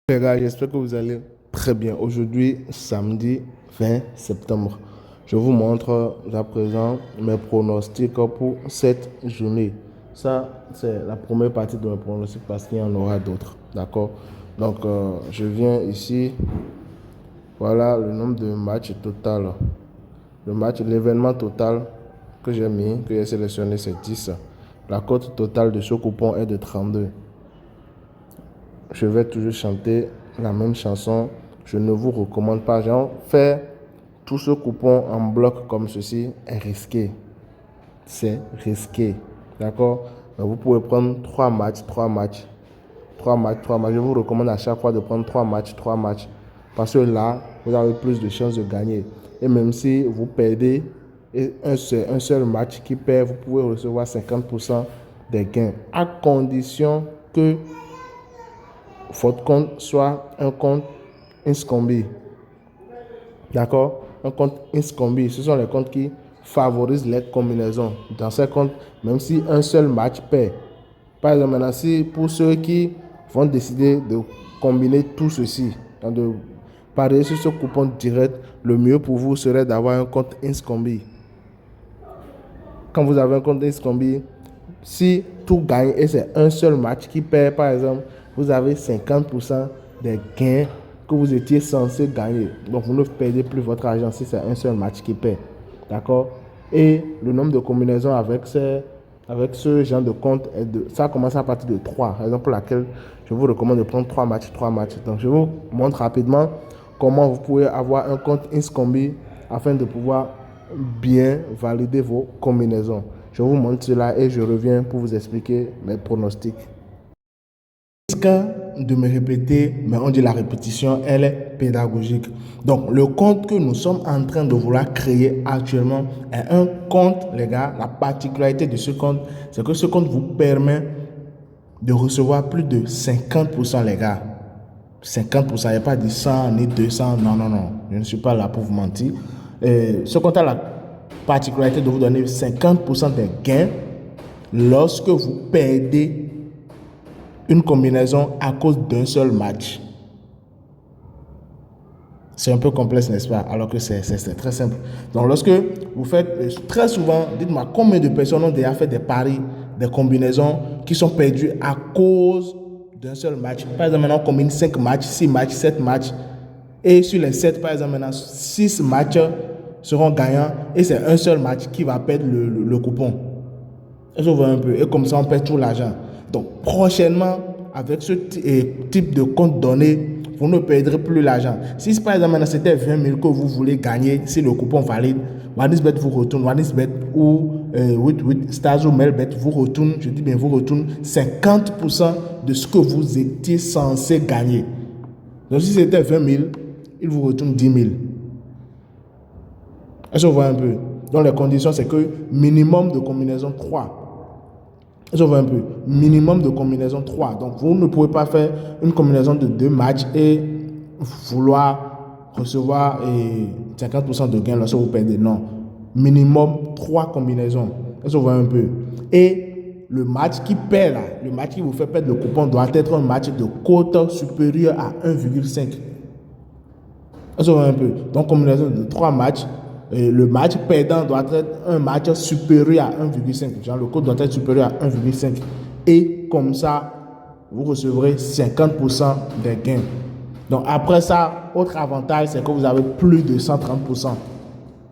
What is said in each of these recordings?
Les gars, j'espère que vous allez très bien. Aujourd'hui, samedi 20 septembre, je vous montre à présent mes pronostics pour cette journée. Ça, c'est la première partie de mes pronostics parce qu'il y en aura d'autres. D'accord? Donc, je viens ici. Voilà le nombre de matchs total. L'événement total que j'ai mis, que j'ai sélectionné, c'est 10. La cote totale de ce coupon est de 32. Je vais toujours chanter la même chanson. Je ne vous recommande pas. Genre, faire tout ce coupon en bloc comme ceci est risqué. C'est risqué. D'accord? Vous pouvez prendre 3 matchs, 3 matchs, 3 matchs, 3 matchs. Je vous recommande à chaque fois de prendre 3 matchs, 3 matchs. Parce que là, vous avez plus de chances de gagner. Et même si vous perdez et un seul match qui perd, vous pouvez recevoir 50% des gains. À condition que votre compte soit un compte Inscombi. D'accord? Un compte Inscombi. Ce sont les comptes qui favorisent les combinaisons. Dans ces comptes, même si un seul match perd. Par exemple, maintenant, si pour ceux qui vont décider de combiner tout ceci, de parier sur ce coupon direct, le mieux pour vous serait d'avoir un compte Inscombi. Quand vous avez un compte Inscombi, si tout gagne et c'est un seul match qui perd, par exemple, vous avez 50% des gains que vous étiez censé gagner. Donc, vous ne perdez plus votre argent si c'est un seul match qui perd. D'accord? Et le nombre de combinaisons avec ce genre de compte, ça commence à partir de 3. Raison pour laquelle je vous recommande de prendre 3 matchs, 3 matchs. Donc, je vous montre rapidement comment vous pouvez avoir un compte Inscombi afin de pouvoir bien valider vos combinaisons. Je vous montre cela et je reviens pour vous expliquer mes pronostics. Risque de me répéter, mais on dit la répétition, elle est pédagogique. Donc, le compte que nous sommes en train de vouloir créer actuellement est un compte, les gars. La particularité de ce compte, c'est que ce compte vous permet de recevoir plus de 50%, les gars. 50%, il n'y a pas de 100 ni 200, non, non, non. Je ne suis pas là pour vous mentir. Ce compte a la particularité de vous donner 50% des gains lorsque vous perdez une combinaison à cause d'un seul match. C'est un peu complexe, n'est-ce pas? Alors que c'est très simple. Donc, lorsque vous faites, très souvent, dites-moi combien de personnes ont déjà fait des paris, des combinaisons qui sont perdues à cause d'un seul match. Par exemple, maintenant, on combine 5 matchs, 6 matchs, 7 matchs. Et sur les 7, par exemple, maintenant, 6 matchs seront gagnants et c'est un seul match qui va perdre le coupon. Je vois un peu. Et comme ça, on perd tout l'argent. Donc, prochainement, avec ce type de compte donné, vous ne perdrez plus l'argent. Si par exemple, c'était 20 000 que vous voulez gagner, si le coupon valide, OneXBet vous retourne, OneXBet ou 88 Stars ou Melbet vous retourne, je dis bien vous retourne 50% de ce que vous étiez censé gagner. Donc, si c'était 20 000, il vous retourne 10 000. Est-ce que vous voyez un peu? Donc, les conditions, c'est que minimum de combinaison 3. Je vois un peu. Minimum de combinaison 3. Donc, vous ne pouvez pas faire une combinaison de 2 matchs et vouloir recevoir 50% de gain lorsque vous perdez. Non. Minimum 3 combinaisons. Je vois un peu. Et le match qui perd, là, le match qui vous fait perdre le coupon doit être un match de cote supérieure à 1,5. Je vois un peu. Donc, combinaison de 3 matchs. Le match perdant doit être un match supérieur à 1,5. Genre, le cote doit être supérieur à 1,5. Et comme ça, vous recevrez 50% des gains. Donc, après ça, autre avantage, c'est que vous avez plus de 130%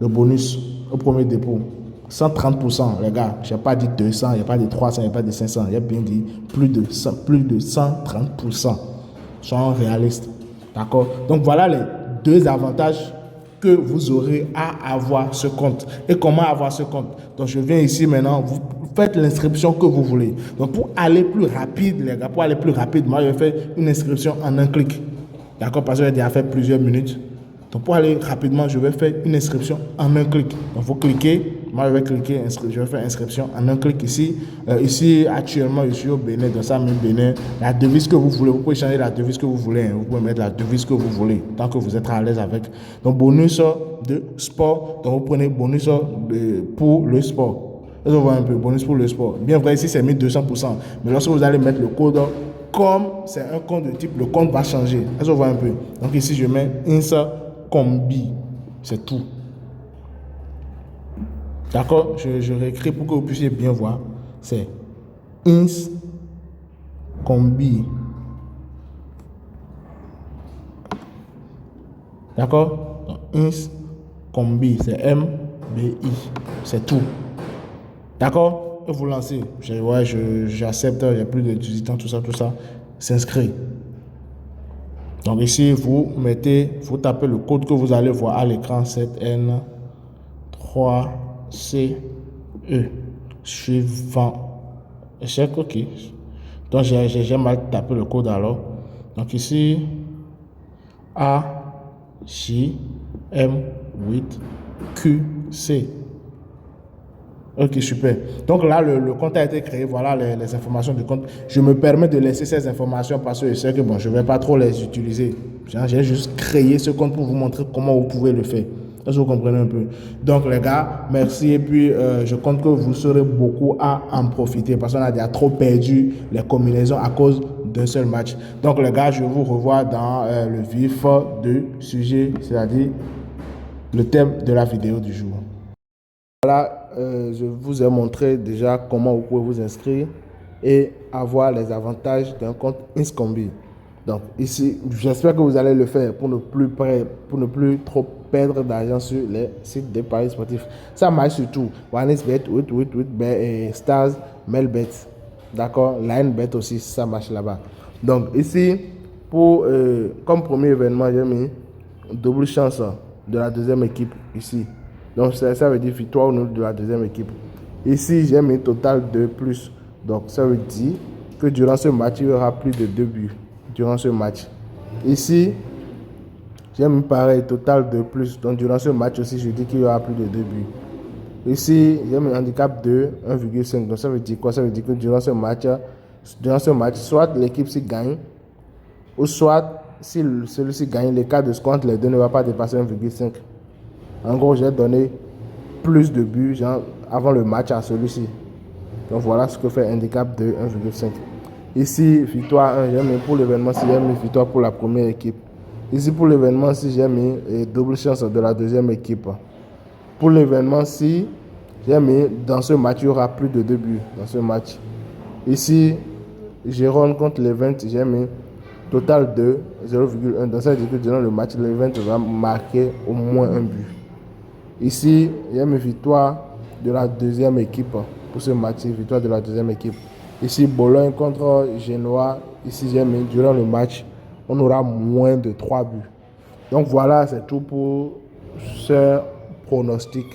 de bonus au premier dépôt. 130%, les gars. Je n'ai pas dit 200, il n'y a pas dit 300, il n'y a pas dit 500. Il y a bien dit plus de 130%. Soyons réalistes. D'accord? Donc, voilà les 2 avantages que vous aurez à avoir ce compte. Et comment avoir ce compte? Donc, je viens ici maintenant, vous faites l'inscription que vous voulez. Donc, pour aller plus rapide, les gars, pour aller plus rapide, moi, je vais faire une inscription en un clic. D'accord? Parce que j'ai déjà fait plusieurs minutes. Donc, pour aller rapidement, je vais faire une inscription en un clic. Donc, vous cliquez. Moi, je vais cliquer, je vais faire inscription en un clic ici. Ici, actuellement, je suis au Bénin, dans ça même Bénin. La devise que vous voulez, vous pouvez changer la devise que vous voulez. Hein. Vous pouvez mettre la devise que vous voulez, tant que vous êtes à l'aise avec. Donc, bonus de sport. Donc, vous prenez bonus pour le sport. Vous voyez un peu, bonus pour le sport. Bien vrai, ici, c'est 1200%. Mais lorsque vous allez mettre le code comme c'est un compte de type, le compte va changer. Est-ce qu'on voit un peu? Donc ici, je mets ins combi. C'est tout. D'accord? Je réécris pour que vous puissiez bien voir. C'est ins combi. D'accord? Ins combi, c'est M-B-I. C'est tout. D'accord? Et vous lancez. J'accepte, il n'y a plus de 18 ans, tout ça. S'inscrit. Donc ici, vous tapez le code que vous allez voir à l'écran, 7N3CE. Suivant. Échec, ok. Donc j'ai mal tapé le code alors. Donc ici, AJM8QC. Ok, super. Donc là, le compte a été créé. Voilà les informations du compte. Je me permets de laisser ces informations parce que je sais que bon, je ne vais pas trop les utiliser. J'ai juste créé ce compte pour vous montrer comment vous pouvez le faire. Est-ce que vous comprenez un peu? Donc les gars, merci. Et puis, je compte que vous serez beaucoup à en profiter parce qu'on a déjà trop perdu les combinaisons à cause d'un seul match. Donc les gars, je vous revois dans le vif du sujet, c'est-à-dire le thème de la vidéo du jour. Voilà, je vous ai montré déjà comment vous pouvez vous inscrire et avoir les avantages d'un compte Inscombi. Donc ici, j'espère que vous allez le faire pour ne plus trop perdre d'argent sur les sites de paris sportifs. Ça marche surtout. OneXBet, Stars, Melbet. D'accord? LineBet aussi, ça marche là-bas. Donc ici, comme premier événement, j'ai mis double chance de la deuxième équipe ici. Donc ça veut dire victoire ou nul de la deuxième équipe. Ici, j'ai mis total de plus. Donc ça veut dire que durant ce match, il y aura plus de 2 buts. Durant ce match. Ici, j'ai mis pareil, total de plus. Donc durant ce match aussi, je dis qu'il y aura plus de 2 buts. Ici, j'ai mis handicap de 1,5. Donc ça veut dire quoi? Ça veut dire que durant ce match, soit l'équipe s'y gagne, ou soit si celui-ci gagne, l'écart de score entre les deux ne va pas dépasser 1,5. En gros, j'ai donné plus de buts avant le match à celui-ci. Donc voilà ce que fait handicap de 1,5. Ici, victoire 1, j'ai mis pour l'événement 6, j'ai mis victoire pour la première équipe. Ici, pour l'événement 6, j'ai mis double chance de la deuxième équipe. Pour l'événement 6, j'ai mis dans ce match, il y aura plus de 2 buts dans ce match. Ici, Jérôme contre l'Event, j'ai mis total de 0,1. Donc ça veut dire que durant le match, l'Event va marquer au moins un but. Ici, j'ai mis victoire de la deuxième équipe pour ce match, victoire de la deuxième équipe. Ici, Bologne contre Genoa. Ici, j'ai mis durant le match, on aura moins de 3 buts. Donc voilà, c'est tout pour ce pronostic.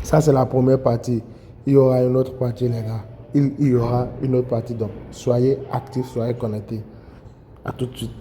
Ça, c'est la première partie. Il y aura une autre partie, les gars. Il y aura une autre partie. Donc, soyez actifs, soyez connectés. À tout de suite.